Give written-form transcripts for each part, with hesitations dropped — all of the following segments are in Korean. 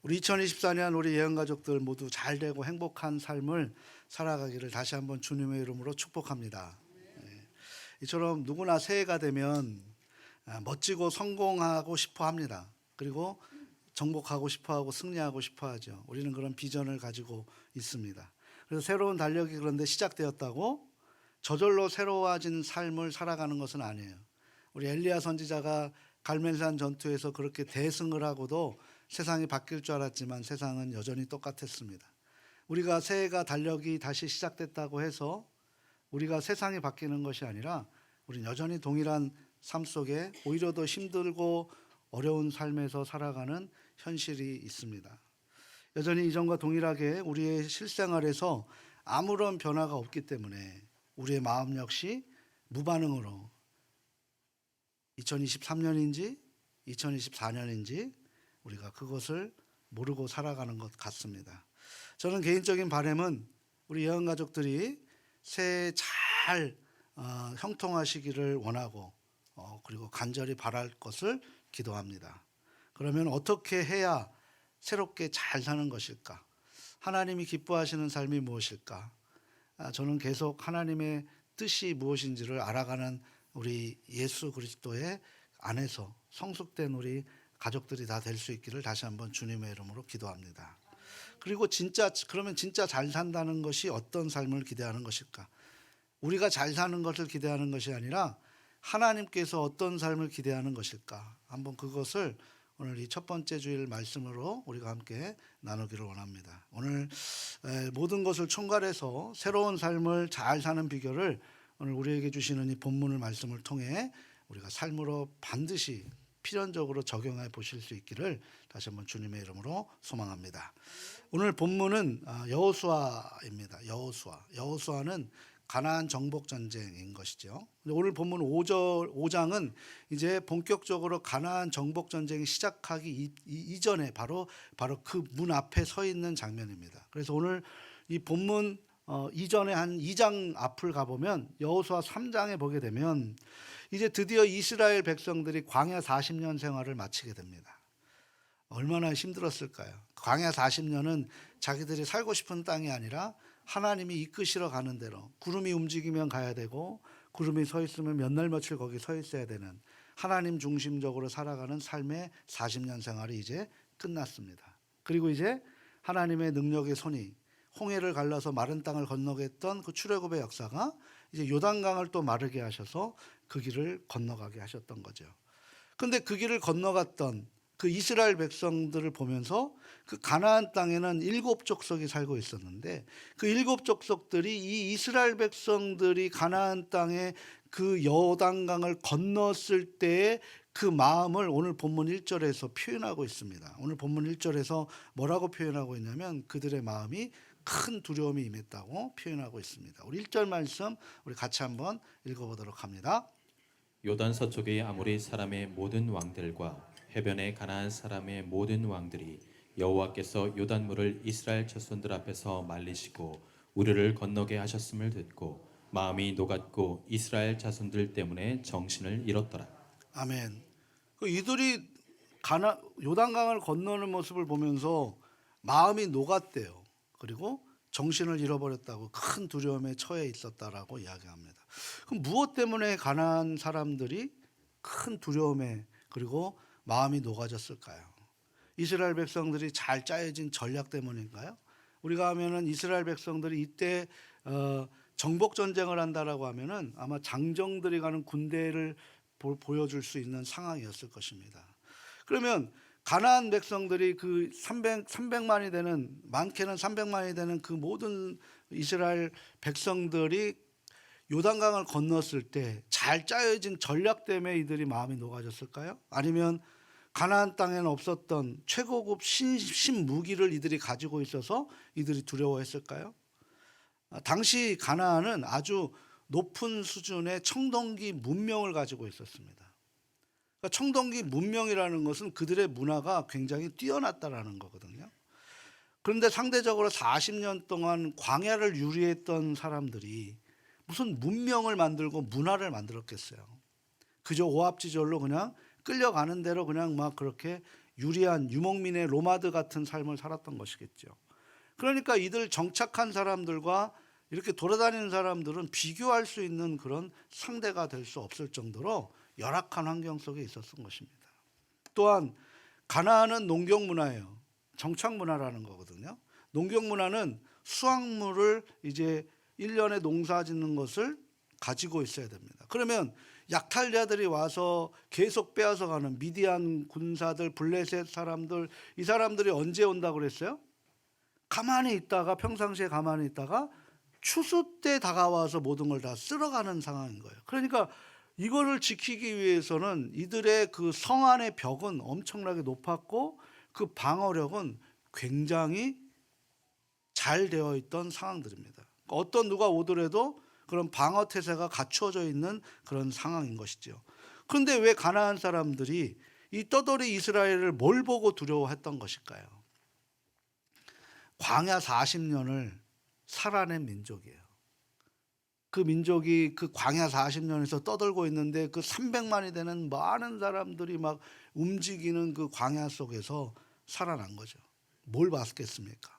우리 2024년 우리 예언가족들 모두 잘되고 행복한 삶을 살아가기를 다시 한번 주님의 이름으로 축복합니다. 이처럼 누구나 새해가 되면 멋지고 성공하고 싶어 합니다. 그리고 정복하고 싶어 하고 승리하고 싶어 하죠. 우리는 그런 비전을 가지고 있습니다. 그래서 새로운 달력이 그런데 시작되었다고 저절로 새로워진 삶을 살아가는 것은 아니에요. 우리 엘리야 선지자가 갈멜산 전투에서 그렇게 대승을 하고도 세상이 바뀔 줄 알았지만 세상은 여전히 똑같았습니다. 우리가 새해가 달력이 다시 시작됐다고 해서 우리가 세상이 바뀌는 것이 아니라 우리는 여전히 동일한 삶 속에 오히려 더 힘들고 어려운 삶에서 살아가는 현실이 있습니다. 여전히 이전과 동일하게 우리의 실생활에서 아무런 변화가 없기 때문에 우리의 마음 역시 무반응으로 2023년인지 2024년인지 우리가 그것을 모르고 살아가는 것 같습니다. 저는 개인적인 바람은 우리 예언가족들이 새해 잘 형통하시기를 원하고 그리고 간절히 바랄 것을 기도합니다. 그러면 어떻게 해야 새롭게 잘 사는 것일까? 하나님이 기뻐하시는 삶이 무엇일까? 저는 계속 하나님의 뜻이 무엇인지를 알아가는 우리 예수 그리스도의 안에서 성숙된 우리 가족들이 다 될 수 있기를 다시 한번 주님의 이름으로 기도합니다. 그리고 그러면 진짜 잘 산다는 것이 어떤 삶을 기대하는 것일까? 우리가 잘 사는 것을 기대하는 것이 아니라 하나님께서 어떤 삶을 기대하는 것일까? 한번 그것을 오늘 이 첫 번째 주일 말씀으로 우리가 함께 나누기를 원합니다. 오늘 모든 것을 총괄해서 새로운 삶을 잘 사는 비결을 오늘 우리에게 주시는 이 본문을 말씀을 통해 우리가 삶으로 반드시 필연적으로 적용해 보실 수 있기를 다시 한번 주님의 이름으로 소망합니다. 오늘 본문은 여호수아입니다. 여호수아는 가나안 정복 전쟁인 것이죠. 오늘 본문 5장은 이제 본격적으로 가나안 정복 전쟁이 시작하기 이전에 바로 그 문 앞에 서 있는 장면입니다. 그래서 오늘 이 본문 이전에 한 2장 앞을 가보면 여호수아 3장에 보게 되면 이제 드디어 이스라엘 백성들이 광야 40년 생활을 마치게 됩니다. 얼마나 힘들었을까요? 광야 40년은 자기들이 살고 싶은 땅이 아니라 하나님이 이끄시러 가는 대로 구름이 움직이면 가야 되고 구름이 서 있으면 몇 날 며칠 거기 서 있어야 되는 하나님 중심적으로 살아가는 삶의 40년 생활이 이제 끝났습니다. 그리고 이제 하나님의 능력의 손이 홍해를 갈라서 마른 땅을 건너게 했던 그 출애굽의 역사가 이제 요단강을 또 마르게 하셔서 그 길을 건너가게 하셨던 거죠. 그런데 그 길을 건너갔던 그 이스라엘 백성들을 보면서 그 가나안 땅에는 7족속이 살고 있었는데 그 7족속들이 이 이스라엘 백성들이 가나안 땅에 그 요단강을 건넜을 때의 그 마음을 오늘 본문 1절에서 표현하고 있습니다. 오늘 본문 1절에서 뭐라고 표현하고 있냐면 그들의 마음이 큰 두려움이 임했다고 표현하고 있습니다. 우리 1절 말씀 우리 같이 한번 읽어보도록 합니다. 요단 서쪽의 아모리 사람의 모든 왕들과 해변의 가나안 사람의 모든 왕들이 여호와께서 요단물을 이스라엘 자손들 앞에서 말리시고 우리를 건너게 하셨음을 듣고 마음이 녹았고 이스라엘 자손들 때문에 정신을 잃었더라. 아멘. 이들이 요단강을 건너는 모습을 보면서 마음이 녹았대요. 그리고 정신을 잃어버렸다고 큰 두려움에 처해 있었다라고 이야기합니다. 그럼 무엇 때문에 가나안 사람들이 큰 두려움에 그리고 마음이 녹아졌을까요? 이스라엘 백성들이 잘 짜여진 전략 때문인가요? 우리가 하면은 이스라엘 백성들이 이때 정복 전쟁을 한다라고 하면은 아마 장정들이 가는 군대를 보여줄 수 있는 상황이었을 것입니다. 그러면 가나안 백성들이 그 300만이 되는 많게는 300만이 되는 그 모든 이스라엘 백성들이 요단강을 건넜을 때 잘 짜여진 전략 때문에 이들이 마음이 녹아졌을까요? 아니면 가나안 땅에는 없었던 최고급 신무기를 이들이 가지고 있어서 이들이 두려워했을까요? 당시 가나안은 아주 높은 수준의 청동기 문명을 가지고 있었습니다. 그러니까 청동기 문명이라는 것은 그들의 문화가 굉장히 뛰어났다라는 거거든요. 그런데 상대적으로 40년 동안 광야를 유리했던 사람들이 무슨 문명을 만들고 문화를 만들었겠어요. 그저 오합지졸로 그냥 끌려가는 대로 그냥 막 그렇게 유리한 유목민의 노마드 같은 삶을 살았던 것이겠죠. 그러니까 이들 정착한 사람들과 이렇게 돌아다니는 사람들은 비교할 수 있는 그런 상대가 될 수 없을 정도로 열악한 환경 속에 있었던 것입니다. 또한 가나안은 농경 문화예요. 정착 문화라는 거거든요. 농경 문화는 수확물을 이제 1년에 농사 짓는 것을 가지고 있어야 됩니다. 그러면 약탈자들이 와서 계속 빼앗아 가는 미디안 군사들, 블레셋 사람들, 이 사람들이 언제 온다고 그랬어요? 가만히 있다가, 평상시에 가만히 있다가 추수 때 다가와서 모든 걸 다 쓸어가는 상황인 거예요. 그러니까 이거를 지키기 위해서는 이들의 그 성 안의 벽은 엄청나게 높았고 그 방어력은 굉장히 잘 되어 있던 상황들입니다. 어떤 누가 오더라도 그런 방어 태세가 갖추어져 있는 그런 상황인 것이죠. 그런데 왜 가나안 사람들이 이 떠돌이 이스라엘을 뭘 보고 두려워했던 것일까요? 광야 40년을 살아낸 민족이에요. 그 민족이 그 광야 40년에서 떠돌고 있는데 그 300만이 되는 많은 사람들이 막 움직이는 그 광야 속에서 살아난 거죠. 뭘 봤겠습니까?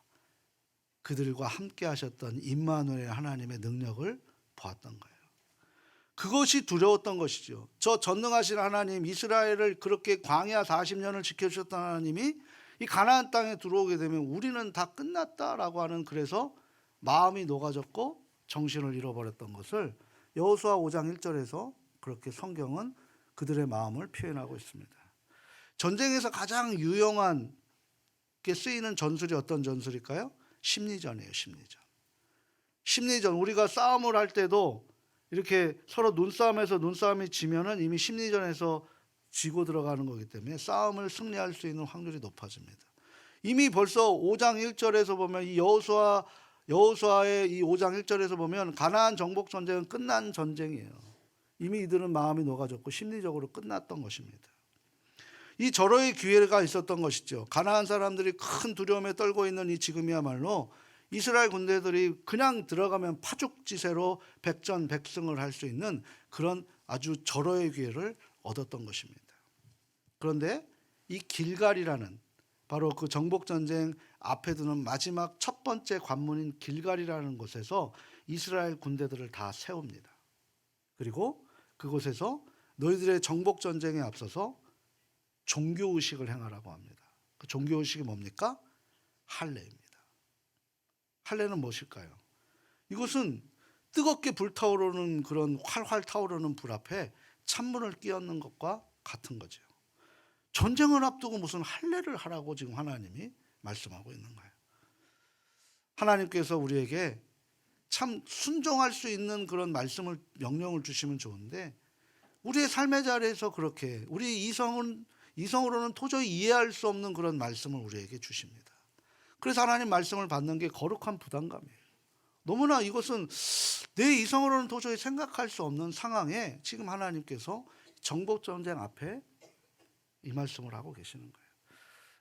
그들과 함께 하셨던 임마누엘 하나님의 능력을 보았던 거예요. 그것이 두려웠던 것이죠. 저 전능하신 하나님, 이스라엘을 그렇게 광야 40년을 지켜주셨던 하나님이 이 가나안 땅에 들어오게 되면 우리는 다 끝났다라고 하는, 그래서 마음이 녹아졌고 정신을 잃어버렸던 것을 여호수아 5장 1절에서 그렇게 성경은 그들의 마음을 표현하고 있습니다. 전쟁에서 가장 유용한 게 쓰이는 전술이 어떤 전술일까요? 심리전이에요. 심리전. 우리가 싸움을 할 때도 이렇게 서로 눈싸움에서 눈싸움이 지면은 이미 심리전에서 지고 들어가는 거기 때문에 싸움을 승리할 수 있는 확률이 높아집니다. 이미 벌써 5장 1절에서 보면 이 여호수아의 이 5장 1절에서 보면 가나안 정복 전쟁은 끝난 전쟁이에요. 이미 이들은 마음이 녹아졌고 심리적으로 끝났던 것입니다. 이 절호의 기회가 있었던 것이죠. 가나안 사람들이 큰 두려움에 떨고 있는 이 지금이야말로 이스라엘 군대들이 그냥 들어가면 파죽지세로 백전백승을 할 수 있는 그런 아주 절호의 기회를 얻었던 것입니다. 그런데 이 길갈이라는, 바로 그 정복전쟁 앞에 두는 마지막 첫 번째 관문인 길갈이라는 곳에서 이스라엘 군대들을 다 세웁니다. 그리고 그곳에서 너희들의 정복전쟁에 앞서서 종교의식을 행하라고 합니다. 그 종교의식이 뭡니까? 할례입니다. 할례는 무엇일까요? 이것은 뜨겁게 불타오르는, 그런 활활 타오르는 불 앞에 찬물을 끼얹는 것과 같은 거죠. 전쟁을 앞두고 무슨 할례를 하라고 지금 하나님이 말씀하고 있는 거예요. 하나님께서 우리에게 참 순종할 수 있는 그런 말씀을, 명령을 주시면 좋은데 우리의 삶의 자리에서 그렇게 우리 이성으로는 도저히 이해할 수 없는 그런 말씀을 우리에게 주십니다. 그래서 하나님 말씀을 받는 게 거룩한 부담감이에요. 너무나 이것은 내 이성으로는 도저히 생각할 수 없는 상황에 지금 하나님께서 정복전쟁 앞에 이 말씀을 하고 계시는 거예요.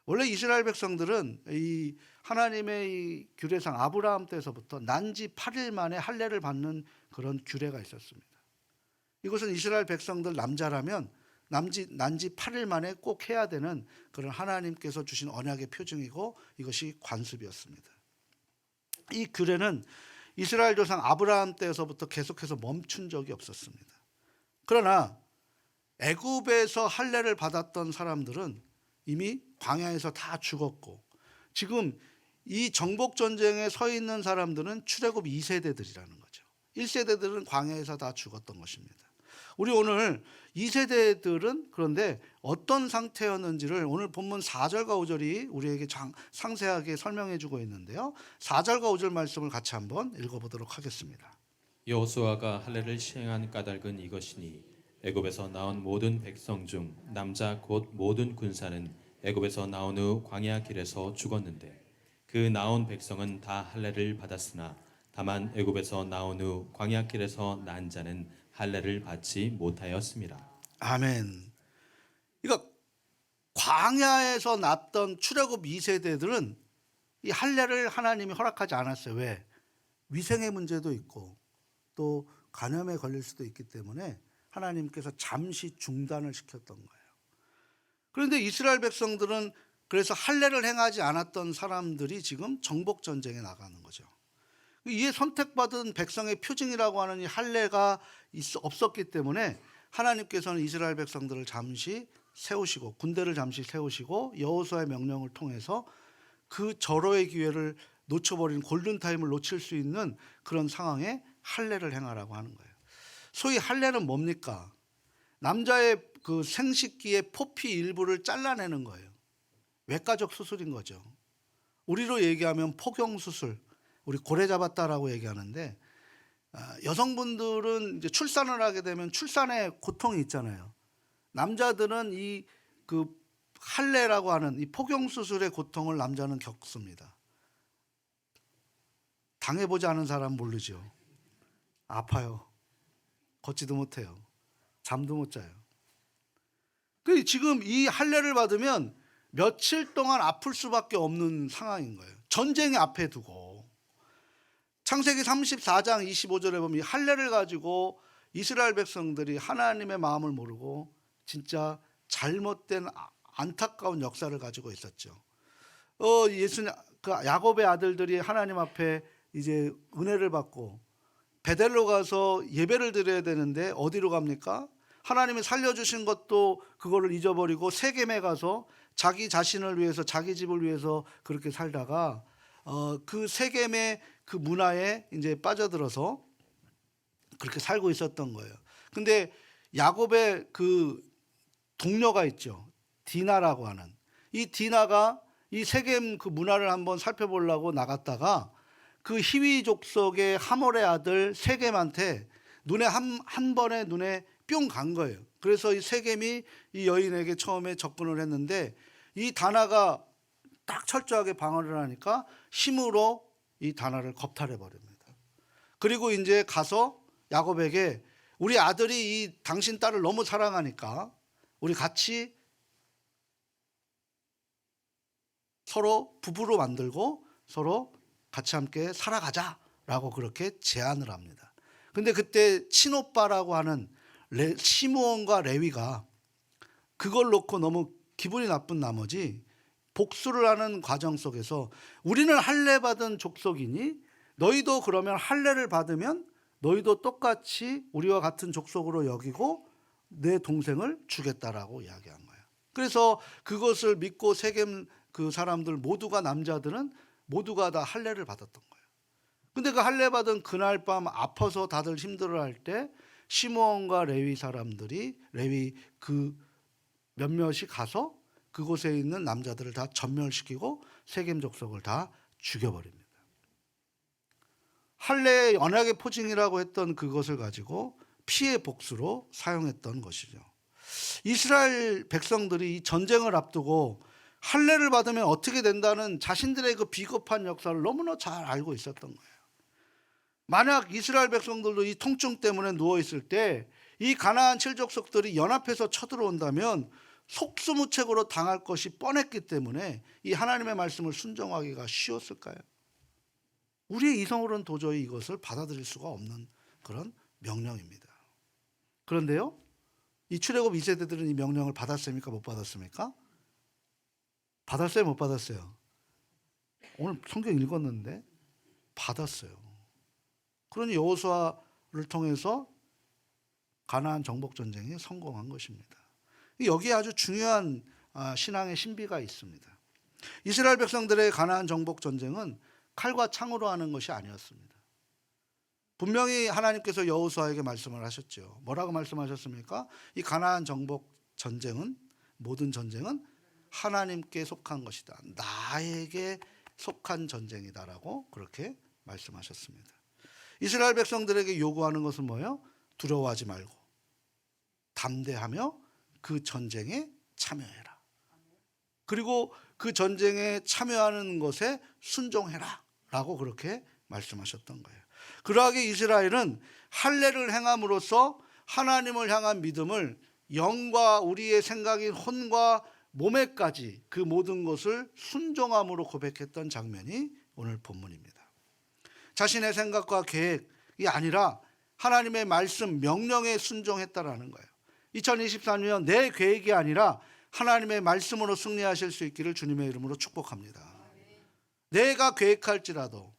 원래 이스라엘 백성들은 이 하나님의 이 규례상 아브라함 때서부터 난지 8일 만에 할례를 받는 그런 규례가 있었습니다. 이것은 이스라엘 백성들 남자라면 난지 8일 만에 꼭 해야 되는 그런 하나님께서 주신 언약의 표징이고 이것이 관습이었습니다. 이 규례는 이스라엘 조상 아브라함 때에서부터 계속해서 멈춘 적이 없었습니다. 그러나 애굽에서 할례를 받았던 사람들은 이미 광야에서 다 죽었고 지금 이 정복전쟁에 서 있는 사람들은 출애굽 2세대들이라는 거죠. 1세대들은 광야에서 다 죽었던 것입니다. 우리 오늘 2세대들은 그런데 어떤 상태였는지를 오늘 본문 4절과 5절이 우리에게 상세하게 설명해 주고 있는데요. 4절과 5절 말씀을 같이 한번 읽어보도록 하겠습니다. 여호수아가 할례를 시행한 까닭은 이것이니 애굽에서 나온 모든 백성 중 남자 곧 모든 군사는 애굽에서 나온 후 광야 길에서 죽었는데 그 나온 백성은 다 할례를 받았으나 다만 애굽에서 나온 후 광야 길에서 난 자는 할례를 받지 못하였습니다. 아멘. 그러니까 광야에서 났던 출애굽 2세대들은 이 할례를 하나님이 허락하지 않았어요. 왜? 위생의 문제도 있고 또 간염에 걸릴 수도 있기 때문에 하나님께서 잠시 중단을 시켰던 거예요. 그런데 이스라엘 백성들은 그래서 할례를 행하지 않았던 사람들이 지금 정복 전쟁에 나가는 거죠. 이에 선택받은 백성의 표징이라고 하는 이 할례가 없었기 때문에 하나님께서는 이스라엘 백성들을 잠시 세우시고 군대를 잠시 세우시고 여호수아의 명령을 통해서 그 절호의 기회를 놓쳐버린 골든타임을 놓칠 수 있는 그런 상황에 할례를 행하라고 하는 거예요. 소위 할례는 뭡니까? 남자의 그 생식기의 포피 일부를 잘라내는 거예요. 외과적 수술인 거죠. 우리로 얘기하면 포경수술, 우리 고래 잡았다라고 얘기하는데, 여성분들은 이제 출산을 하게 되면 출산의 고통이 있잖아요. 남자들은 이 그 할례라고 하는 이 포경수술의 고통을 남자는 겪습니다. 당해보지 않은 사람 모르죠. 아파요. 걷지도 못해요. 잠도 못 자요. 그 지금 이 할례를 받으면 며칠 동안 아플 수밖에 없는 상황인 거예요. 전쟁이 앞에 두고. 창세기 34장 25절에 보면 이 할례를 가지고 이스라엘 백성들이 하나님의 마음을 모르고 진짜 잘못된 안타까운 역사를 가지고 있었죠. 예수님 그 야곱의 아들들이 하나님 앞에 이제 은혜를 받고 베델로 가서 예배를 드려야 되는데 어디로 갑니까? 하나님이 살려주신 것도 그거를 잊어버리고 세겜에 가서 자기 자신을 위해서 자기 집을 위해서 그렇게 살다가 그 세겜의 그 문화에 이제 빠져들어서 그렇게 살고 있었던 거예요. 근데 야곱의 그 동료가 있죠. 디나라고 하는 이 디나가 이 세겜 그 문화를 한번 살펴보려고 나갔다가 그 히위 족속의 하몰의 아들 세겜한테 눈에 한 번에 눈에 뿅 간 거예요. 그래서 이 세겜이 이 여인에게 처음에 접근을 했는데 이 다나가 딱 철저하게 방어를 하니까 힘으로 이 다나를 겁탈해 버립니다. 그리고 이제 가서 야곱에게 우리 아들이 이 당신 딸을 너무 사랑하니까 우리 같이 서로 부부로 만들고 서로 같이 함께 살아가자라고 그렇게 제안을 합니다. 근데 그때 친오빠라고 하는 시므온과 레위가 그걸 놓고 너무 기분이 나쁜 나머지 복수를 하는 과정 속에서 우리는 할례 받은 족속이니 너희도 그러면 할례를 받으면 너희도 똑같이 우리와 같은 족속으로 여기고 내 동생을 주겠다라고 이야기한 거예요. 그래서 그것을 믿고 세겜 그 사람들 모두가 남자들은 모두가 다 할례를 받았던 거예요. 근데 그 할례 받은 그날 밤 아파서 다들 힘들어할 때 시므온과 레위 사람들이 레위 그 몇몇이 가서 그곳에 있는 남자들을 다 전멸시키고 세겜 족속을 다 죽여버립니다. 할례의 언약의 포징이라고 했던 그것을 가지고 피해 복수로 사용했던 것이죠. 이스라엘 백성들이 이 전쟁을 앞두고 할례를 받으면 어떻게 된다는 자신들의 그 비겁한 역사를 너무나 잘 알고 있었던 거예요. 만약 이스라엘 백성들도 이 통증 때문에 누워 있을 때 이 가나안 7족속들이 연합해서 쳐들어온다면 속수무책으로 당할 것이 뻔했기 때문에 이 하나님의 말씀을 순종하기가 쉬웠을까요? 우리의 이성으로는 도저히 이것을 받아들일 수가 없는 그런 명령입니다. 그런데요, 이 출애굽 2세대들은 이 명령을 받았습니까? 못 받았습니까? 받았어요? 못 받았어요? 오늘 성경 읽었는데 받았어요. 그러니 여호수아를 통해서 가나안 정복 전쟁이 성공한 것입니다. 여기에 아주 중요한 신앙의 신비가 있습니다. 이스라엘 백성들의 가나안 정복 전쟁은 칼과 창으로 하는 것이 아니었습니다. 분명히 하나님께서 여호수아에게 말씀을 하셨죠. 뭐라고 말씀하셨습니까? 이 가나안 정복 전쟁은 모든 전쟁은 하나님께 속한 것이다. 나에게 속한 전쟁이다라고 그렇게 말씀하셨습니다. 이스라엘 백성들에게 요구하는 것은 뭐예요? 두려워하지 말고 담대하며 그 전쟁에 참여해라. 그리고 그 전쟁에 참여하는 것에 순종해라 라고 그렇게 말씀하셨던 거예요. 그러하게 이스라엘은 할례를 행함으로써 하나님을 향한 믿음을 영과 우리의 생각인 혼과 몸에까지 그 모든 것을 순종함으로 고백했던 장면이 오늘 본문입니다. 자신의 생각과 계획이 아니라 하나님의 말씀 명령에 순종했다라는 거예요. 2024년 내 계획이 아니라 하나님의 말씀으로 승리하실 수 있기를 주님의 이름으로 축복합니다. 내가 계획할지라도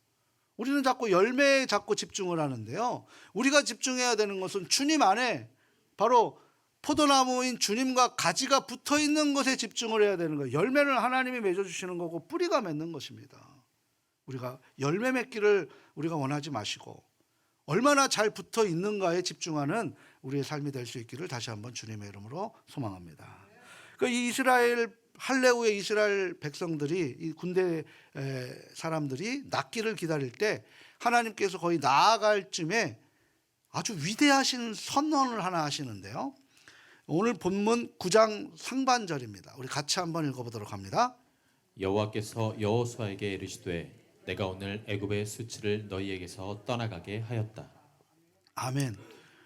우리는 자꾸 열매에 자꾸 집중을 하는데요. 우리가 집중해야 되는 것은 주님 안에 바로 포도나무인 주님과 가지가 붙어 있는 것에 집중을 해야 되는 거예요. 열매를 하나님이 맺어주시는 거고 뿌리가 맺는 것입니다. 우리가 열매 맺기를 우리가 원하지 마시고 얼마나 잘 붙어 있는가에 집중하는 우리의 삶이 될 수 있기를 다시 한번 주님의 이름으로 소망합니다. 이 이스라엘 할례후의 이스라엘 백성들이 이 군대 사람들이 낫기를 기다릴 때 하나님께서 거의 나아갈 쯤에 아주 위대하신 선언을 하나 하시는데요. 오늘 본문 9장 상반절입니다. 우리 같이 한번 읽어보도록 합니다. 여호와께서 여호수아에게 이르시되 내가 오늘 애굽의 수치를 너희에게서 떠나가게 하였다. 아멘.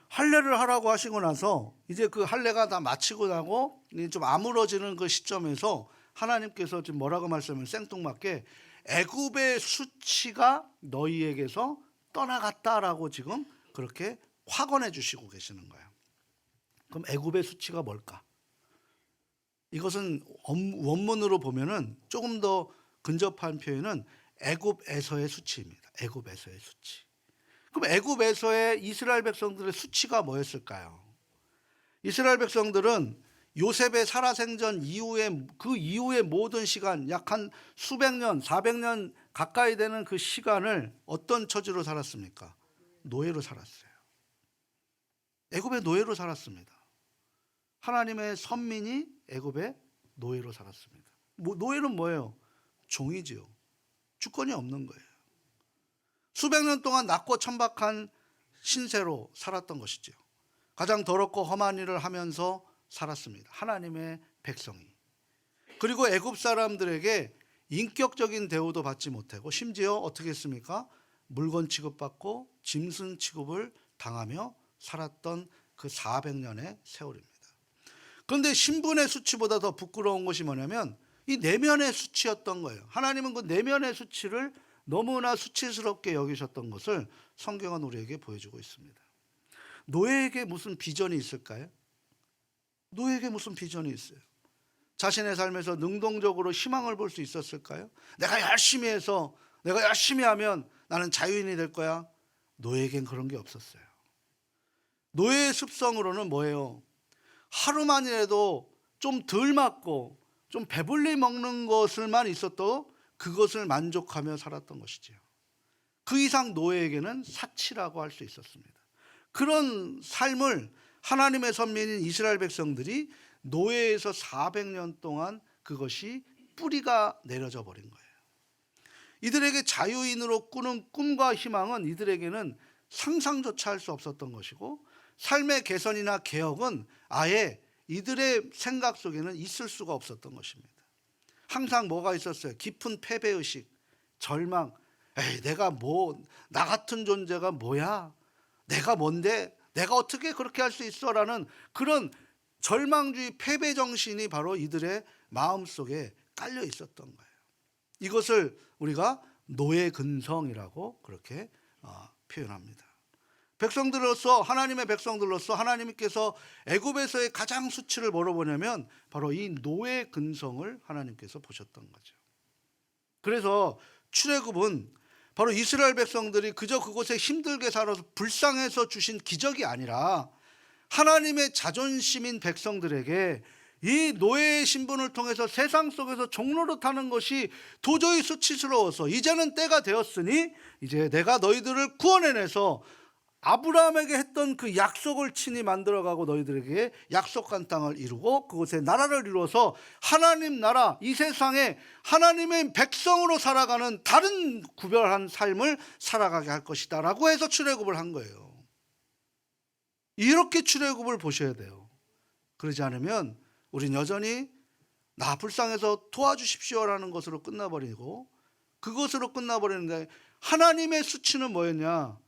할례를 하라고 하시고 나서 이제 그 할례가 다 마치고 나고 좀 아물어지는 그 시점에서 하나님께서 지금 뭐라고 말씀을 생뚱맞게 애굽의 수치가 너희에게서 떠나갔다라고 지금 그렇게 확언해 주시고 계시는 거예요. 그럼 애굽의 수치가 뭘까? 이것은 원문으로 보면은 조금 더 근접한 표현은 애굽에서의 수치입니다. 애굽에서의 수치. 그럼 애굽에서의 이스라엘 백성들의 수치가 뭐였을까요? 이스라엘 백성들은 요셉의 살아생전 이후에 그 이후의 모든 시간 약 한 수백 년, 400년 가까이 되는 그 시간을 어떤 처지로 살았습니까? 노예로 살았어요. 애굽의 노예로 살았습니다. 하나님의 선민이 애굽의 노예로 살았습니다. 노예는 뭐예요? 종이지요. 주권이 없는 거예요. 수백 년 동안 낮고 천박한 신세로 살았던 것이죠. 가장 더럽고 험한 일을 하면서 살았습니다. 하나님의 백성이. 그리고 애굽 사람들에게 인격적인 대우도 받지 못하고 심지어 어떻게 했습니까? 물건 취급받고 짐승 취급을 당하며 살았던 그 400년의 세월입니다. 그런데 신분의 수치보다 더 부끄러운 것이 뭐냐면 이 내면의 수치였던 거예요. 하나님은 그 내면의 수치를 너무나 수치스럽게 여기셨던 것을 성경은 우리에게 보여주고 있습니다. 노예에게 무슨 비전이 있을까요? 노예에게 무슨 비전이 있어요? 자신의 삶에서 능동적으로 희망을 볼 수 있었을까요? 내가 열심히 해서 내가 열심히 하면 나는 자유인이 될 거야. 노예에겐 그런 게 없었어요. 노예의 습성으로는 뭐예요? 하루만이라도 좀 덜 맞고 좀 배불리 먹는 것을만 있어도 그것을 만족하며 살았던 것이죠. 그 이상 노예에게는 사치라고 할 수 있었습니다. 그런 삶을 하나님의 선민인 이스라엘 백성들이 노예에서 400년 동안 그것이 뿌리가 내려져 버린 거예요. 이들에게 자유인으로 꾸는 꿈과 희망은 이들에게는 상상조차 할 수 없었던 것이고 삶의 개선이나 개혁은 아예 이들의 생각 속에는 있을 수가 없었던 것입니다. 항상 뭐가 있었어요? 깊은 패배의식, 절망. 내가 나 같은 존재가 뭐야? 내가 뭔데? 내가 어떻게 그렇게 할 수 있어? 라는 그런 절망주의 패배 정신이 바로 이들의 마음속에 깔려 있었던 거예요. 이것을 우리가 노예 근성이라고 그렇게 표현합니다. 백성들로서 하나님의 백성들로서 하나님께서 애굽에서의 가장 수치를 뭐로 보냐면 바로 이 노예 근성을 하나님께서 보셨던 거죠. 그래서 출애굽은 바로 이스라엘 백성들이 그저 그곳에 힘들게 살아서 불쌍해서 주신 기적이 아니라 하나님의 자존심인 백성들에게 이 노예의 신분을 통해서 세상 속에서 종노릇하는 것이 도저히 수치스러워서 이제는 때가 되었으니 이제 내가 너희들을 구원해내서 아브라함에게 했던 그 약속을 친히 만들어가고 너희들에게 약속한 땅을 이루고 그곳에 나라를 이루어서 하나님 나라 이 세상에 하나님의 백성으로 살아가는 다른 구별한 삶을 살아가게 할 것이다 라고 해서 출애굽을 한 거예요. 이렇게 출애굽을 보셔야 돼요. 그러지 않으면 우린 여전히 나 불쌍해서 도와주십시오라는 것으로 끝나버리고 그것으로 끝나버리는데 하나님의 수치는 뭐였냐?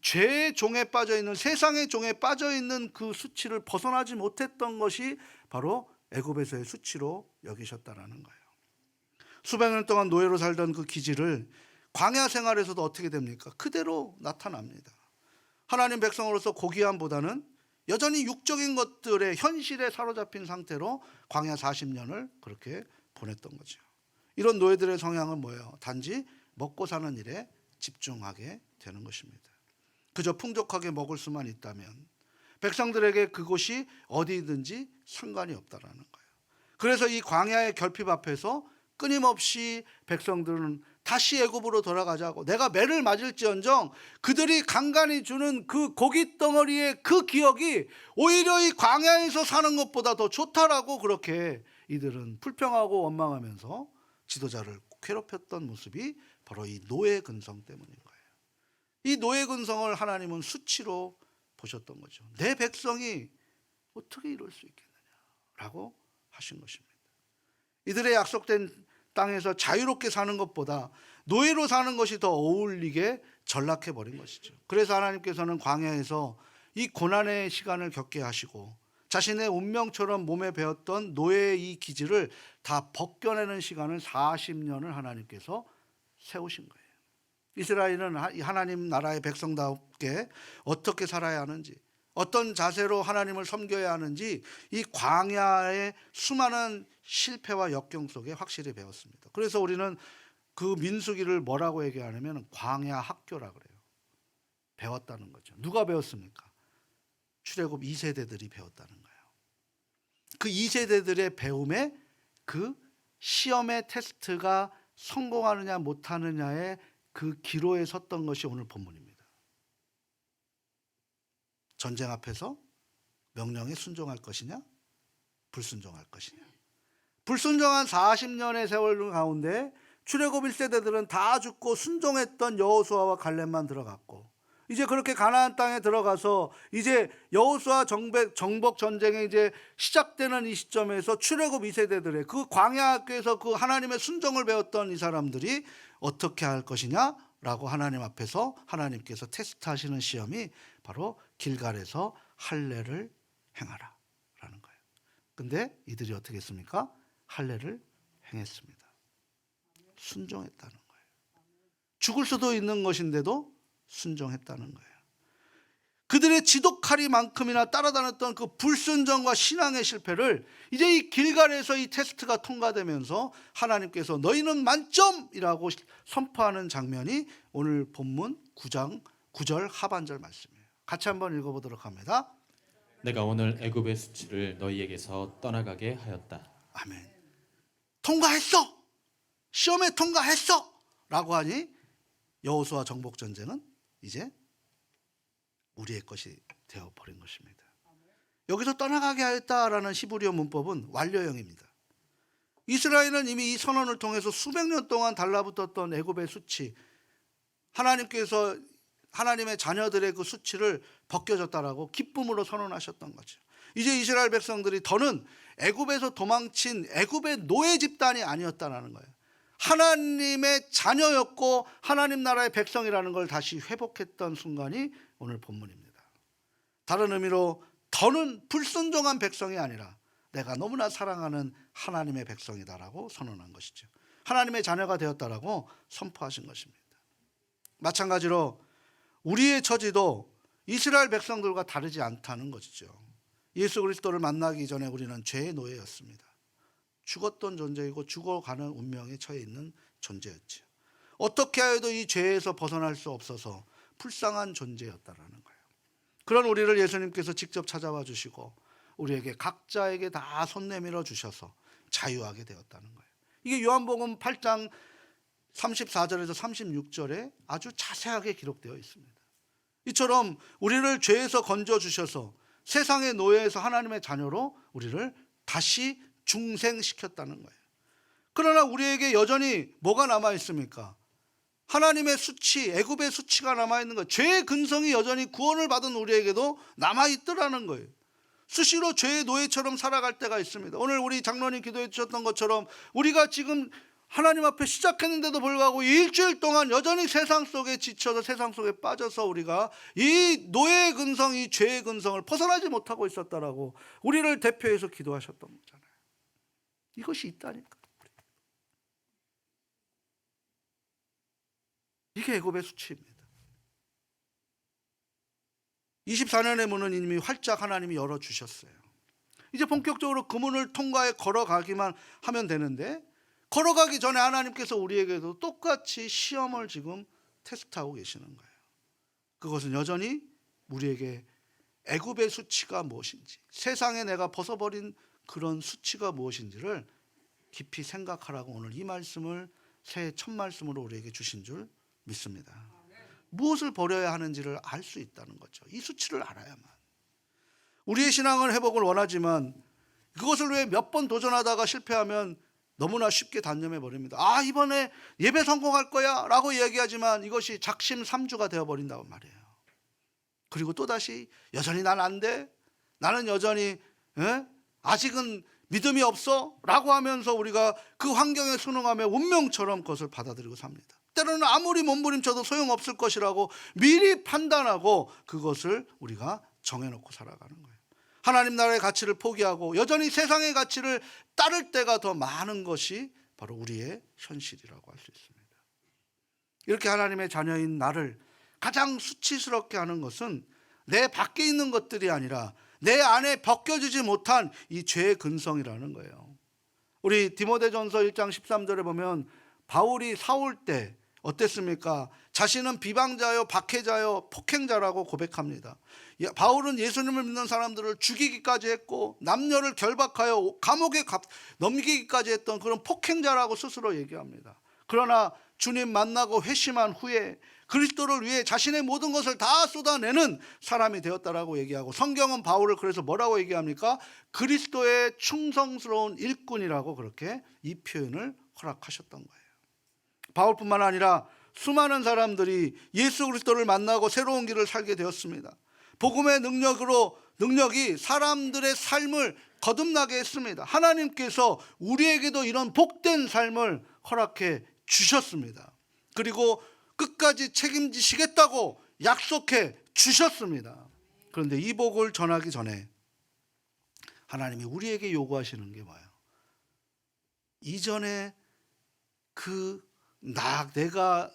죄의 종에 빠져있는 세상의 종에 빠져있는 그 수치를 벗어나지 못했던 것이 바로 애굽에서의 수치로 여기셨다라는 거예요. 수백 년 동안 노예로 살던 그 기질을 광야 생활에서도 어떻게 됩니까? 그대로 나타납니다. 하나님 백성으로서 고귀함보다는 여전히 육적인 것들의 현실에 사로잡힌 상태로 광야 40년을 그렇게 보냈던 거죠. 이런 노예들의 성향은 뭐예요? 단지 먹고 사는 일에 집중하게 되는 것입니다. 그저 풍족하게 먹을 수만 있다면 백성들에게 그곳이 어디든지 상관이 없다라는 거예요. 그래서 이 광야의 결핍 앞에서 끊임없이 백성들은 다시 애굽으로 돌아가자고, 내가 매를 맞을지언정 그들이 간간히 주는 그 고기 덩어리의 그 기억이 오히려 이 광야에서 사는 것보다 더 좋다라고 그렇게 이들은 불평하고 원망하면서 지도자를 괴롭혔던 모습이 바로 이 노예 근성 때문인 거예요. 이 노예 근성을 하나님은 수치로 보셨던 거죠. 내 백성이 어떻게 이럴 수 있겠느냐라고 하신 것입니다. 이들의 약속된 땅에서 자유롭게 사는 것보다 노예로 사는 것이 더 어울리게 전락해 버린 것이죠. 그래서 하나님께서는 광야에서 이 고난의 시간을 겪게 하시고 자신의 운명처럼 몸에 배었던 노예의 이 기질을 다 벗겨내는 시간을 40년을 하나님께서 세우신 거예요. 이스라엘은 하나님 나라의 백성답게 어떻게 살아야 하는지, 어떤 자세로 하나님을 섬겨야 하는지 이 광야의 수많은 실패와 역경 속에 확실히 배웠습니다. 그래서 우리는 그 민수기를 뭐라고 얘기하냐면 광야 학교라 그래요. 배웠다는 거죠. 누가 배웠습니까? 출애굽 2세대들이 배웠다는 거예요. 그 2세대들의 배움에 그 시험의 테스트가 성공하느냐 못하느냐의 그 기로에 섰던 것이 오늘 본문입니다. 전쟁 앞에서 명령에 순종할 것이냐, 불순종할 것이냐. 불순종한 40년의 세월 가운데 출애굽 1세대들은 다 죽고 순종했던 여호수아와 갈렙만 들어갔고, 이제 그렇게 가나안 땅에 들어가서 이제 여호수아 정복 전쟁이 이제 시작되는 이 시점에서 출애굽 2세대들의 그 광야 학교에서 그 하나님의 순종을 배웠던 이 사람들이 어떻게 할 것이냐라고 하나님 앞에서 하나님께서 테스트하시는 시험이 바로 길갈에서 할례를 행하라라는 거예요. 근데 이들이 어떻게 했습니까? 할례를 행했습니다. 순종했다는 거예요. 죽을 수도 있는 것인데도 순종했다는 거예요. 그들의 지독하리만큼이나 따라다녔던 그 불순종과 신앙의 실패를 이제 이 길갈에서 이 테스트가 통과되면서 하나님께서 너희는 만점이라고 선포하는 장면이 오늘 본문 9장 9절 하반절 말씀이에요. 같이 한번 읽어보도록 합니다. 내가 오늘 애굽의 수치를 너희에게서 떠나가게 하였다. 아멘. 통과했어. 시험에 통과했어. 라고 하니 여호수아 정복 전쟁은 이제 우리의 것이 되어버린 것입니다. 여기서 떠나가게 하였다라는 히브리어 문법은 완료형입니다. 이스라엘은 이미 이 선언을 통해서 수백 년 동안 달라붙었던 애굽의 수치, 하나님께서 하나님의 자녀들의 그 수치를 벗겨졌다라고 기쁨으로 선언하셨던 거죠. 이제 이스라엘 백성들이 더는 애굽에서 도망친 애굽의 노예 집단이 아니었다라는 거예요. 하나님의 자녀였고 하나님 나라의 백성이라는 걸 다시 회복했던 순간이 오늘 본문입니다. 다른 의미로 더는 불순종한 백성이 아니라 내가 너무나 사랑하는 하나님의 백성이다라고 선언한 것이죠. 하나님의 자녀가 되었다라고 선포하신 것입니다. 마찬가지로 우리의 처지도 이스라엘 백성들과 다르지 않다는 것이죠. 예수 그리스도를 만나기 전에 우리는 죄의 노예였습니다. 죽었던 존재이고 죽어가는 운명에 처해 있는 존재였죠. 어떻게 하여도 이 죄에서 벗어날 수 없어서 불쌍한 존재였다라는 거예요. 그런 우리를 예수님께서 직접 찾아와 주시고 우리에게 각자에게 다 손 내밀어 주셔서 자유하게 되었다는 거예요. 이게 요한복음 8장 34절에서 36절에 아주 자세하게 기록되어 있습니다. 이처럼 우리를 죄에서 건져 주셔서 세상의 노예에서 하나님의 자녀로 우리를 다시 중생시켰다는 거예요. 그러나 우리에게 여전히 뭐가 남아 있습니까? 하나님의 수치, 애굽의 수치가 남아 있는 거예요. 죄의 근성이 여전히 구원을 받은 우리에게도 남아 있더라는 거예요. 수시로 죄의 노예처럼 살아갈 때가 있습니다. 오늘 우리 장로님 기도해 주셨던 것처럼 우리가 지금 하나님 앞에 시작했는데도 불구하고 일주일 동안 여전히 세상 속에 지쳐서 세상 속에 빠져서 우리가 이 노예의 근성, 이 죄의 근성을 벗어나지 못하고 있었다라고 우리를 대표해서 기도하셨던 거잖아요. 이것이 있다니까. 이게 애굽의 수치입니다. 24년의 문은 이미 활짝 하나님이 열어주셨어요. 이제 본격적으로 그 문을 통과해 걸어가기만 하면 되는데, 걸어가기 전에 하나님께서 우리에게도 똑같이 시험을 지금 테스트하고 계시는 거예요. 그것은 여전히 우리에게 애굽의 수치가 무엇인지, 세상에 내가 벗어버린 그런 수치가 무엇인지를 깊이 생각하라고 오늘 이 말씀을 새해 첫 말씀으로 우리에게 주신 줄 믿습니다. 무엇을 버려야 하는지를 알 수 있다는 거죠. 이 수치를 알아야만. 우리의 신앙을 회복을 원하지만 그것을 왜 몇 번 도전하다가 실패하면 너무나 쉽게 단념해 버립니다. 아, 이번에 예배 성공할 거야 라고 이야기하지만 이것이 작심삼주가 되어버린다고 말이에요. 그리고 또다시 여전히 난 안 돼, 나는 여전히 아직은 믿음이 없어 라고 하면서 우리가 그 환경에 순응하며 운명처럼 그것을 받아들이고 삽니다. 때로는 아무리 몸부림쳐도 소용없을 것이라고 미리 판단하고 그것을 우리가 정해놓고 살아가는 거예요. 하나님 나라의 가치를 포기하고 여전히 세상의 가치를 따를 때가 더 많은 것이 바로 우리의 현실이라고 할 수 있습니다. 이렇게 하나님의 자녀인 나를 가장 수치스럽게 하는 것은 내 밖에 있는 것들이 아니라 내 안에 벗겨지지 못한 이 죄의 근성이라는 거예요. 우리 디모데전서 1장 13절에 보면 바울이 사울 때 어땠습니까? 자신은 비방자요, 박해자요, 폭행자라고 고백합니다. 바울은 예수님을 믿는 사람들을 죽이기까지 했고 남녀를 결박하여 감옥에 넘기기까지 했던 그런 폭행자라고 스스로 얘기합니다. 그러나 주님 만나고 회심한 후에 그리스도를 위해 자신의 모든 것을 다 쏟아내는 사람이 되었다라고 얘기하고, 성경은 바울을 그래서 뭐라고 얘기합니까? 그리스도의 충성스러운 일꾼이라고 그렇게 이 표현을 허락하셨던 거예요. 바울뿐만 아니라 수많은 사람들이 예수 그리스도를 만나고 새로운 길을 살게 되었습니다. 복음의 능력이 사람들의 삶을 거듭나게 했습니다. 하나님께서 우리에게도 이런 복된 삶을 허락해 주셨습니다. 그리고 끝까지 책임지시겠다고 약속해 주셨습니다. 그런데 이 복을 전하기 전에 하나님이 우리에게 요구하시는 게 뭐예요? 이전에 내가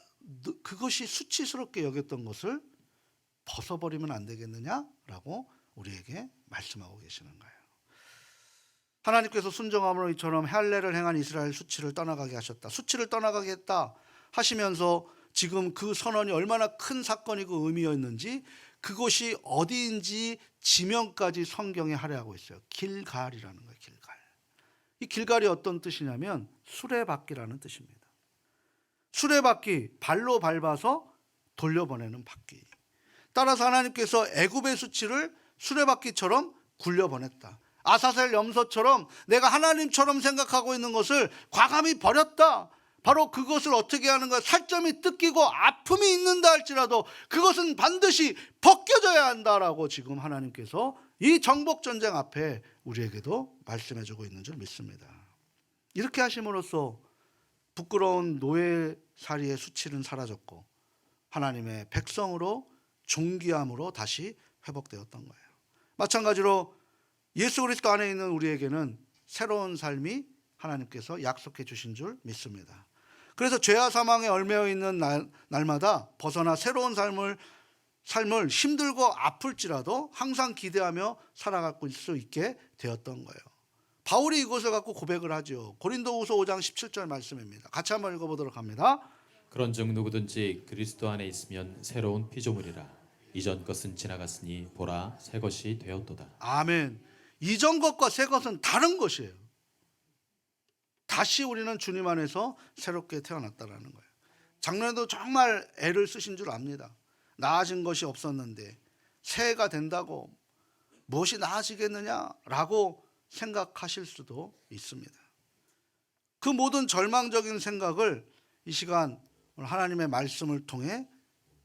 그것이 수치스럽게 여겼던 것을 벗어버리면 안 되겠느냐라고 우리에게 말씀하고 계시는 거예요. 하나님께서 순종함으로 이처럼 할례를 행한 이스라엘 수치를 떠나가게 하셨다. 수치를 떠나가게 했다 하시면서 지금 그 선언이 얼마나 큰 사건이고 의미였는지 그것이 어디인지 지명까지 성경에 할애하고 있어요. 길갈이라는 거예요. 길갈. 이 길갈이 어떤 뜻이냐면 수레바퀴라는 뜻입니다. 수레바퀴, 발로 밟아서 돌려보내는 바퀴. 따라서 하나님께서 애굽의 수치를 수레바퀴처럼 굴려보냈다. 아사셀 염소처럼 내가 하나님처럼 생각하고 있는 것을 과감히 버렸다. 바로 그것을 어떻게 하는 거야? 살점이 뜯기고 아픔이 있는다 할지라도 그것은 반드시 벗겨져야 한다라고 지금 하나님께서 이 정복전쟁 앞에 우리에게도 말씀해주고 있는 줄 믿습니다. 이렇게 하심으로써 부끄러운 노예살이의 수치는 사라졌고 하나님의 백성으로 존귀함으로 다시 회복되었던 거예요. 마찬가지로 예수 그리스도 안에 있는 우리에게는 새로운 삶이 하나님께서 약속해 주신 줄 믿습니다. 그래서 죄와 사망에 얽매여 있는 날마다 벗어나 새로운 삶을 힘들고 아플지라도 항상 기대하며 살아갈 수 있게 되었던 거예요. 바울이 이것을 갖고 고백을 하죠. 고린도후서 5장 17절 말씀입니다. 같이 한번 읽어보도록 합니다. 그런즉 누구든지 그리스도 안에 있으면 새로운 피조물이라. 이전 것은 지나갔으니 보라 새 것이 되었도다. 아멘. 이전 것과 새 것은 다른 것이에요. 다시 우리는 주님 안에서 새롭게 태어났다라는 거예요. 작년에도 정말 애를 쓰신 줄 압니다. 나아진 것이 없었는데 새해가 된다고 무엇이 나아지겠느냐라고 생각하실 수도 있습니다. 그 모든 절망적인 생각을 이 시간 하나님의 말씀을 통해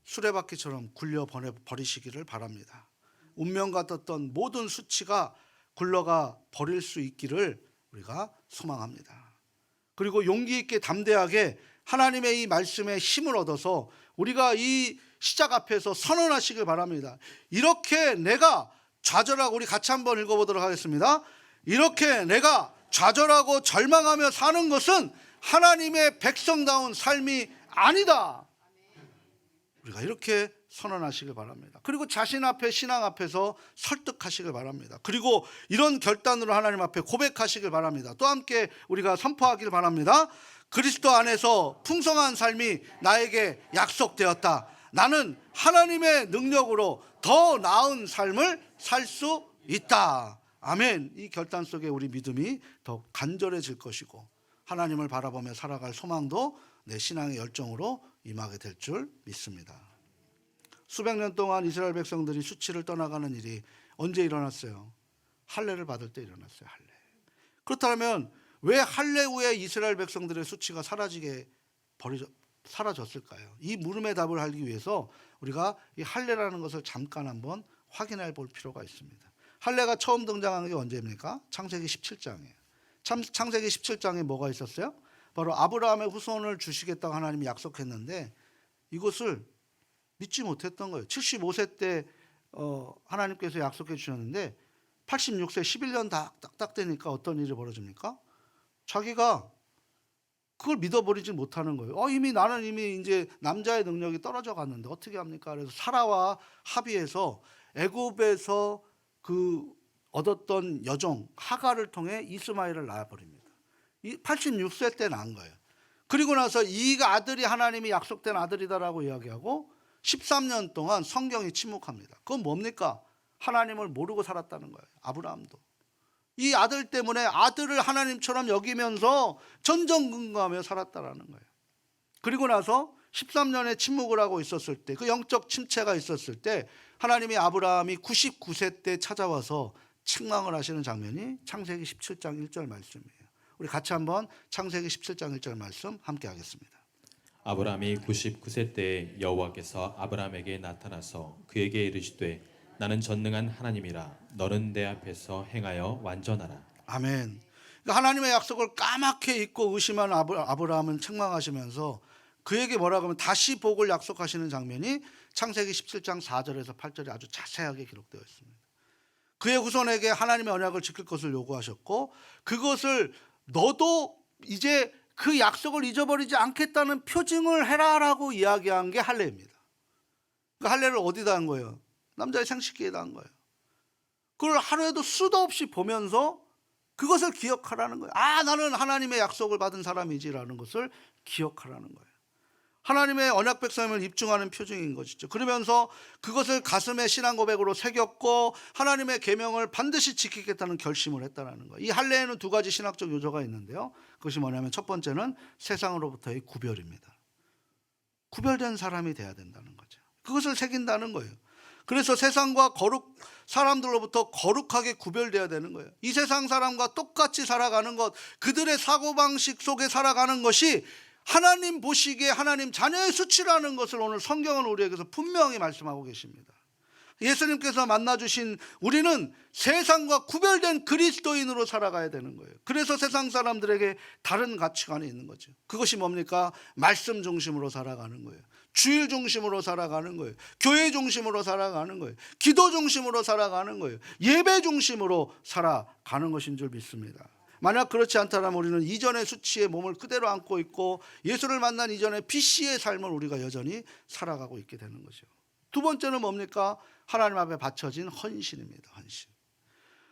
수레바퀴처럼 굴려버리시기를 바랍니다. 운명 같았던 모든 수치가 굴러가 버릴 수 있기를 우리가 소망합니다. 그리고 용기 있게 담대하게 하나님의 이 말씀에 힘을 얻어서 우리가 이 시작 앞에서 선언하시길 바랍니다. 이렇게 내가 좌절하고, 우리 같이 한번 읽어보도록 하겠습니다. 이렇게 내가 좌절하고 절망하며 사는 것은 하나님의 백성다운 삶이 아니다. 우리가 이렇게 선언하시길 바랍니다. 그리고 자신 앞에 신앙 앞에서 설득하시길 바랍니다. 그리고 이런 결단으로 하나님 앞에 고백하시길 바랍니다. 또 함께 우리가 선포하길 바랍니다. 그리스도 안에서 풍성한 삶이 나에게 약속되었다. 나는 하나님의 능력으로 더 나은 삶을 살 수 있다. 아멘. 이 결단 속에 우리 믿음이 더 간절해질 것이고 하나님을 바라보며 살아갈 소망도 내 신앙의 열정으로 임하게 될 줄 믿습니다. 수백 년 동안 이스라엘 백성들이 수치를 떠나가는 일이 언제 일어났어요? 할례를 받을 때 일어났어요. 할례. 그렇다면 왜 할례 후에 이스라엘 백성들의 수치가 사라졌을까요? 이 물음의 답을 알기 위해서 우리가 이 할례라는 것을 잠깐 한번 확인해 볼 필요가 있습니다. 할례가 처음 등장한 게 언제입니까? 창세기 17장이에요. 창세기 17장에 뭐가 있었어요? 바로 아브라함의 후손을 주시겠다고 하나님이 약속했는데 이것을 믿지 못했던 거예요. 75세 때 하나님께서 약속해 주셨는데 86세 11년 딱 되니까 어떤 일이 벌어집니까? 자기가 그걸 믿어버리지 못하는 거예요. 나는 이미 이제 남자의 능력이 떨어져 갔는데 어떻게 합니까? 그래서 사라와 합의해서 애굽에서 그 얻었던 여종 하갈을 통해 이스마엘을 낳아버립니다. 86세 때 낳은 거예요. 그리고 나서 이 아들이 하나님이 약속된 아들이다라고 이야기하고 13년 동안 성경이 침묵합니다. 그건 뭡니까? 하나님을 모르고 살았다는 거예요. 아브라함도. 이 아들 때문에 아들을 하나님처럼 여기면서 전전긍긍하며 살았다라는 거예요. 그리고 나서 13년의 침묵을 하고 있었을 때, 그 영적 침체가 있었을 때 하나님이 아브라함이 99세 때 찾아와서 책망을 하시는 장면이 창세기 17장 1절 말씀이에요. 우리 같이 한번 창세기 17장 1절 말씀 함께 하겠습니다. 아브라함이 99세 때 여호와께서 아브라함에게 나타나서 그에게 이르시되 나는 전능한 하나님이라 너는 내 앞에서 행하여 완전하라. 아멘. 그러니까 하나님의 약속을 까맣게 잊고 의심한 아브라함은 책망하시면서 그에게 뭐라고 하면 다시 복을 약속하시는 장면이 창세기 17장 4절에서 8절에 아주 자세하게 기록되어 있습니다. 그의 후손에게 하나님의 언약을 지킬 것을 요구하셨고 그것을 너도 이제 그 약속을 잊어버리지 않겠다는 표징을 해라라고 이야기한 게 할례입니다. 그 할례를 어디다 한 거예요? 남자의 생식기에다 한 거예요. 그걸 하루에도 수도 없이 보면서 그것을 기억하라는 거예요. 나는 하나님의 약속을 받은 사람이지라는 것을 기억하라는 거예요. 하나님의 언약 백성임을 입증하는 표징인 것이죠. 그러면서 그것을 가슴에 신앙 고백으로 새겼고 하나님의 계명을 반드시 지키겠다는 결심을 했다는 거예요. 이 할례에는 두 가지 신학적 요소가 있는데요. 그것이 뭐냐면 첫 번째는 세상으로부터의 구별입니다. 구별된 사람이 돼야 된다는 거죠. 그것을 새긴다는 거예요. 그래서 세상과 사람들로부터 거룩하게 구별돼야 되는 거예요. 이 세상 사람과 똑같이 살아가는 것, 그들의 사고방식 속에 살아가는 것이 하나님 보시기에 하나님 자녀의 수치라는 것을 오늘 성경은 우리에게서 분명히 말씀하고 계십니다. 예수님께서 만나주신 우리는 세상과 구별된 그리스도인으로 살아가야 되는 거예요. 그래서 세상 사람들에게 다른 가치관이 있는 거죠. 그것이 뭡니까? 말씀 중심으로 살아가는 거예요. 주일 중심으로 살아가는 거예요. 교회 중심으로 살아가는 거예요. 기도 중심으로 살아가는 거예요. 예배 중심으로 살아가는 것인 줄 믿습니다. 만약 그렇지 않다면 우리는 이전의 수치의 몸을 그대로 안고 있고 예수를 만난 이전의 피씨의 삶을 우리가 여전히 살아가고 있게 되는 거죠. 두 번째는 뭡니까? 하나님 앞에 바쳐진 헌신입니다. 헌신.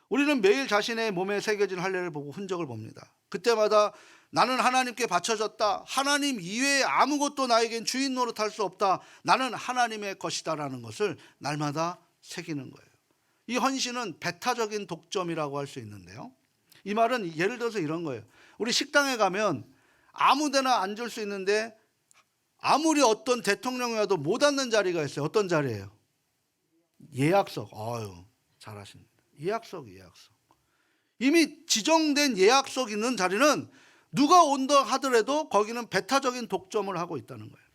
우리는 매일 자신의 몸에 새겨진 할례를 보고 흔적을 봅니다. 그때마다 나는 하나님께 바쳐졌다. 하나님 이외에 아무것도 나에겐 주인 노릇할 수 없다. 나는 하나님의 것이다라는 것을 날마다 새기는 거예요. 이 헌신은 배타적인 독점이라고 할 수 있는데요. 이 말은 예를 들어서 이런 거예요. 우리 식당에 가면 아무 데나 앉을 수 있는데 아무리 어떤 대통령이 와도 못 앉는 자리가 있어요. 어떤 자리예요? 예약석. 잘하십니다. 예약석. 이미 지정된 예약석 있는 자리는 누가 온다 하더라도 거기는 배타적인 독점을 하고 있다는 거예요.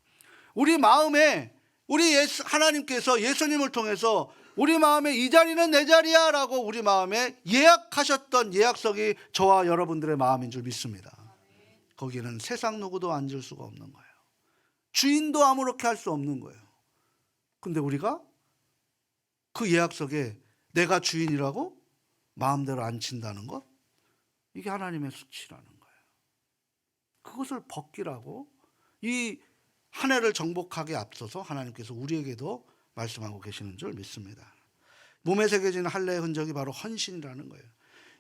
우리 마음에 하나님께서 예수님을 통해서 우리 마음에 이 자리는 내 자리야 라고 우리 마음에 예약하셨던 예약석이 저와 여러분들의 마음인 줄 믿습니다. 거기는 세상 누구도 앉을 수가 없는 거예요. 주인도 아무렇게 할 수 없는 거예요. 근데 우리가 그 예약석에 내가 주인이라고 마음대로 앉힌다는 것, 이게 하나님의 수치라는 거예요. 그것을 벗기라고 이 한 해를 정복하게 앞서서 하나님께서 우리에게도 말씀하고 계시는 줄 믿습니다. 몸에 새겨진 할례의 흔적이 바로 헌신이라는 거예요.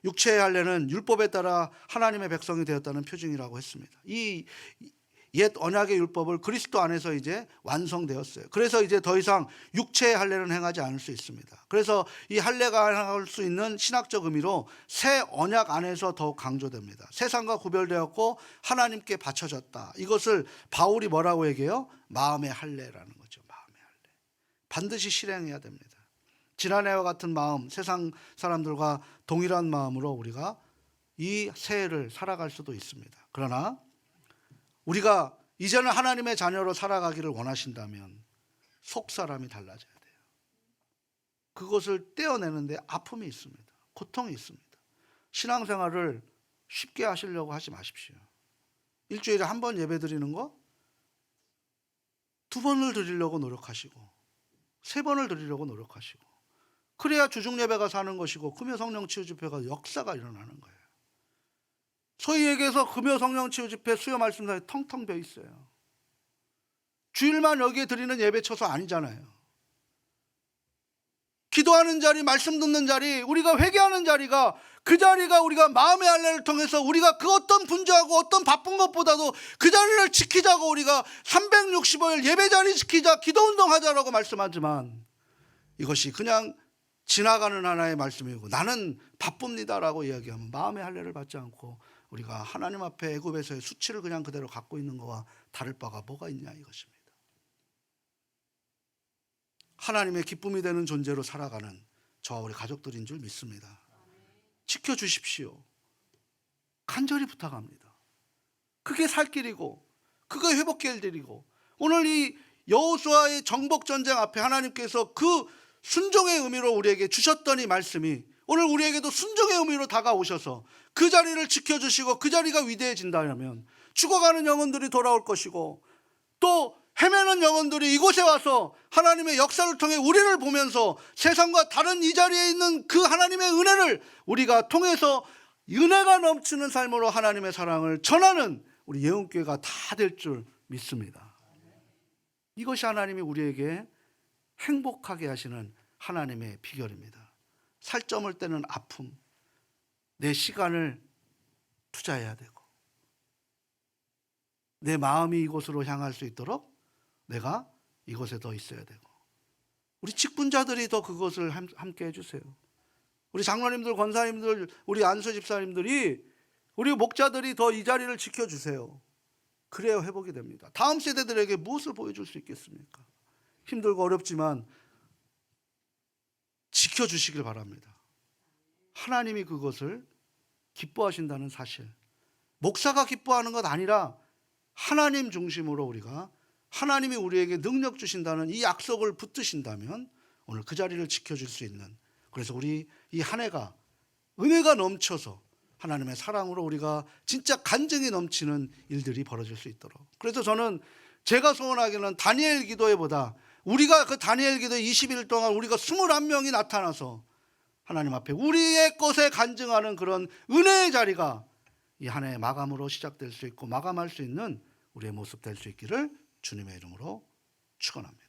육체의 할례는 율법에 따라 하나님의 백성이 되었다는 표징이라고 했습니다. 이 옛 언약의 율법을 그리스도 안에서 이제 완성되었어요. 그래서 이제 더 이상 육체의 할례는 행하지 않을 수 있습니다. 그래서 이 할례가 행할 수 있는 신학적 의미로 새 언약 안에서 더욱 강조됩니다. 세상과 구별되었고 하나님께 바쳐졌다. 이것을 바울이 뭐라고 얘기해요? 마음의 할례라는 거죠. 마음의 할례. 반드시 실행해야 됩니다. 지난해와 같은 마음, 세상 사람들과 동일한 마음으로 우리가 이 새해를 살아갈 수도 있습니다. 그러나 우리가 이제는 하나님의 자녀로 살아가기를 원하신다면 속 사람이 달라져야 돼요. 그것을 떼어내는데 아픔이 있습니다. 고통이 있습니다. 신앙생활을 쉽게 하시려고 하지 마십시오. 일주일에 한 번 예배 드리는 거 2번을 드리려고 노력하시고 3번을 드리려고 노력하시고 그래야 주중예배가 사는 것이고 금요성령치유집회가 역사가 일어나는 거예요. 소위 얘기해서 금요성령치유집회 수요말씀사에 텅텅 비어 있어요. 주일만 여기에 드리는 예배처소 아니잖아요. 기도하는 자리, 말씀 듣는 자리, 우리가 회개하는 자리가 그 자리가 우리가 마음의 할례를 통해서 우리가 그 어떤 분주하고 어떤 바쁜 것보다도 그 자리를 지키자고 우리가 365일 예배 자리 지키자, 기도운동 하자라고 말씀하지만 이것이 그냥 지나가는 하나의 말씀이고 나는 바쁩니다라고 이야기하면 마음의 할례를 받지 않고 우리가 하나님 앞에 애굽에서의 수치를 그냥 그대로 갖고 있는 것과 다를 바가 뭐가 있냐 이것입니다. 하나님의 기쁨이 되는 존재로 살아가는 저와 우리 가족들인 줄 믿습니다. 지켜주십시오. 간절히 부탁합니다. 그게 살 길이고 그게 회복될 길이고 오늘 이 여호수아의 정복전쟁 앞에 하나님께서 그 순종의 의미로 우리에게 주셨던 이 말씀이 오늘 우리에게도 순종의 의미로 다가오셔서 그 자리를 지켜주시고 그 자리가 위대해진다면 죽어가는 영혼들이 돌아올 것이고 또 헤매는 영혼들이 이곳에 와서 하나님의 역사를 통해 우리를 보면서 세상과 다른 이 자리에 있는 그 하나님의 은혜를 우리가 통해서 은혜가 넘치는 삶으로 하나님의 사랑을 전하는 우리 예언교회가 다 될 줄 믿습니다. 이것이 하나님이 우리에게 행복하게 하시는 하나님의 비결입니다. 살점을 떼는 아픔, 내 시간을 투자해야 되고 내 마음이 이곳으로 향할 수 있도록 내가 이곳에 더 있어야 되고 우리 직분자들이 더 그것을 함께 해주세요. 우리 장로님들, 권사님들, 우리 안수 집사님들이 우리 목자들이 더 이 자리를 지켜주세요. 그래야 회복이 됩니다. 다음 세대들에게 무엇을 보여줄 수 있겠습니까? 힘들고 어렵지만 지켜주시길 바랍니다. 하나님이 그것을 기뻐하신다는 사실, 목사가 기뻐하는 것 아니라 하나님 중심으로 우리가 하나님이 우리에게 능력 주신다는 이 약속을 붙드신다면 오늘 그 자리를 지켜줄 수 있는, 그래서 우리 이 한 해가 은혜가 넘쳐서 하나님의 사랑으로 우리가 진짜 간증이 넘치는 일들이 벌어질 수 있도록, 그래서 저는 제가 소원하기는 다니엘 기도회보다 우리가 그 다니엘 기도 20일 동안 우리가 21명이 나타나서 하나님 앞에 우리의 것에 간증하는 그런 은혜의 자리가 이 한 해의 마감으로 시작될 수 있고 마감할 수 있는 우리의 모습 될 수 있기를 주님의 이름으로 축원합니다.